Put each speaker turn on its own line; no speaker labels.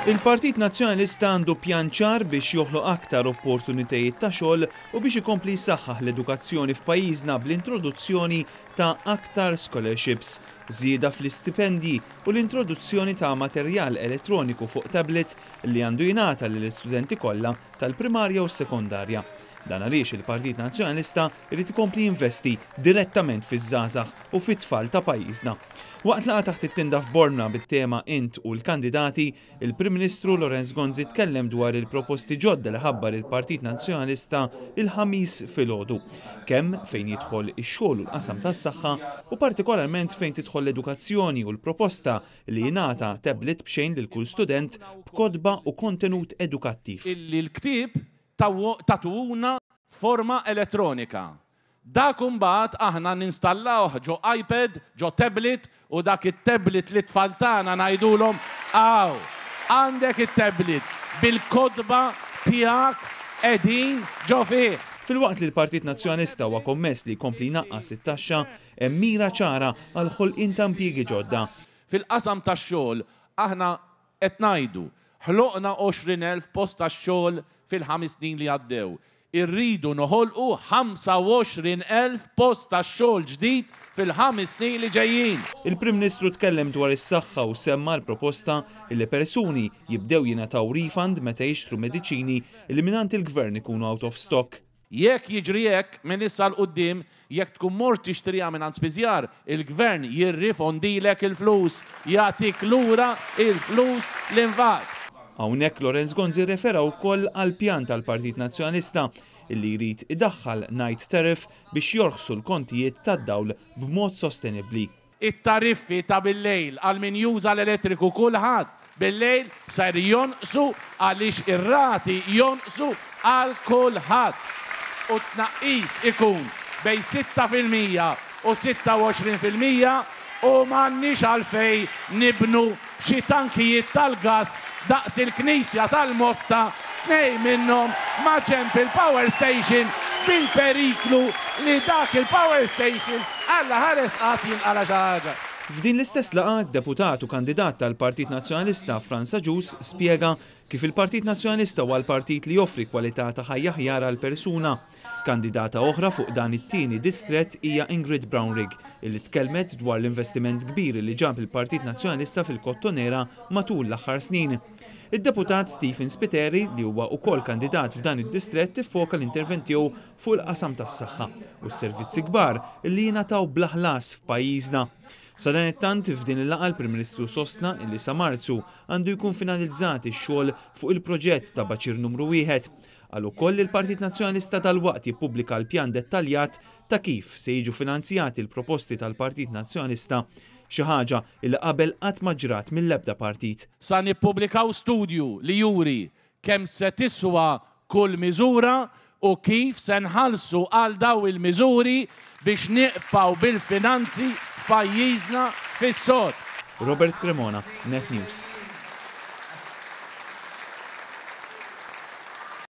Il-Partit Nazzjonalista għandu pjan ċar biex joħloq aktar opportunitajiet ta' xogħol u biex ikompli jsaħħaħ l-edukazzjoni f'pajjiżna bl-introduzzjoni ta' aktar scholarships, żieda fl-istipendji u l-introduzzjoni ta' materjal elettroniku fuq tablet li għandu jingħata lill-istudenti kollha tal-primarja u s-sekondarja. Dan għaliex il-Partit Nazzjonalista jrid ikompli jinvesti direttament fiż-żgħażagħ u fit-tfal ta' pajjiżna. Waqt laqgħa taħt it-tinda f'Borna bit-tema Int u l-kandidati, il-Prim Ministru Lorenz Gonzi tkellem dwar il-proposti ġodda li ħabbar il-Partit Nazzjonalista il-ħamis filgħodu, kemm fejn jidħol ix-xogħol u l-qasam tas-saħħa u partikolarment fejn tidħol l-edukazzjoni u l-proposta li jingħata tablet b'xejn lil kull student b'kodba u kontenut edukattiv.
Il-ktieb tagħtuna forma elettronika. Dak imbagħad aħna ninstallawh ġo iPad, ġo tablet u dak it-tablet li tfal tagħna ngħidulhom aw, għandek it-tablet bil-kodba tiegħek qegħdin ġo fih.
Fil-waqt li l-Partit Nazzjonalista huwa kommess li jkompli jnaqqas it-taxxa, hemm mira ċara għal ħolqien ta' impjiegi ġodda.
Fil-qasam tax-xogħol aħna qed ngħidu ħloqna 20,000 post tax-xogħol fil-5 snin li għaddew. Irridu noħolqu 25,000 post tax-xogħol ġdid fil-5 snin li ġejjin.
Il-Prim Ministru tkellem dwar is-saħħa u semma l-proposta li persuni jibdew jingħataw refund meta jixtru mediċini li mingħand il-Gvern ikunu out of stock.
Jekk jiġri hekk minn issa l quddiem jekk tkun mort tixtriha mingħand spiżjar, il-Gvern jirrifondilek il-flus, jagħtik lura il-flus l-invat.
Hawnhekk Lorenz Gonzi refera wkoll għal pjan tal-Partit Nazzjonalista illi jrid idaħħal night tariff biex jorħsu l-kontijiet tad-dawl b'mod sostenibbli.
It-tariffi ta' bil-lejl għal min juża l-elettriku kulħadd bil-lejl ser jonqsu għaliex ir-rati jonqsu għal kulħadd. U tnaqqis ikun bejn 6% u 26% u m'għandniex għalfejn nibnu xi tankijiet tal-gass daqs il-Knisja tal-Mosta nej minnhom ma' ġenb il-power station bil-periklu li dak il-power station alla ħares qatt jinqala xi ħaġa.
F'din l-istess laqgħa deputat u kandidat tal-Partit Nazzjonalista Franz Agius spjega kif il-Partit Nazzjonalista huwa l-partit li joffri kwalità ta' ħajja aħjar għall persuna. Kandidata oħra fuq dan it-tieni distrett hija Ingrid Brownrigg, illi tkellmet dwar l-investiment kbir li ġab il-Partit Nazzjonalista fil-Kottonera matul l-aħħar snin. Id-deputat Stephen Spiteri, li huwa wkoll kandidat f'dan id-distrett, iffoka l-intervent tiegħu fuq il-qasam tas-saħħa u s-servizzi kbar li jingħataw bla ħlas f'pajjiżna. Sa dan it-tant f'din il-laqgħa l-Prim Ministru sostna illi sa Marzu għandu jkun finalizzat ix-xogħol fuq il-proġett ta' Baċir numru 1. Għal ukoll il-Partit Nazzjonalista tal-waqt jippubblika l-pjan dettaljat ta' kif se jiġu finanzjati l-proposti tal-Partit Nazzjonalista, xi ħaġa li qabel qatt ma ġrat mill-ebda partit.
Sa nippubblikaw studju li juri kemm se tiswa kull miżura u kif se nħallsu għal daw il-miżuri biex nieqpaw bil-finanzi f'pajjiżna fis-sod.
Robert Cremona, Net News.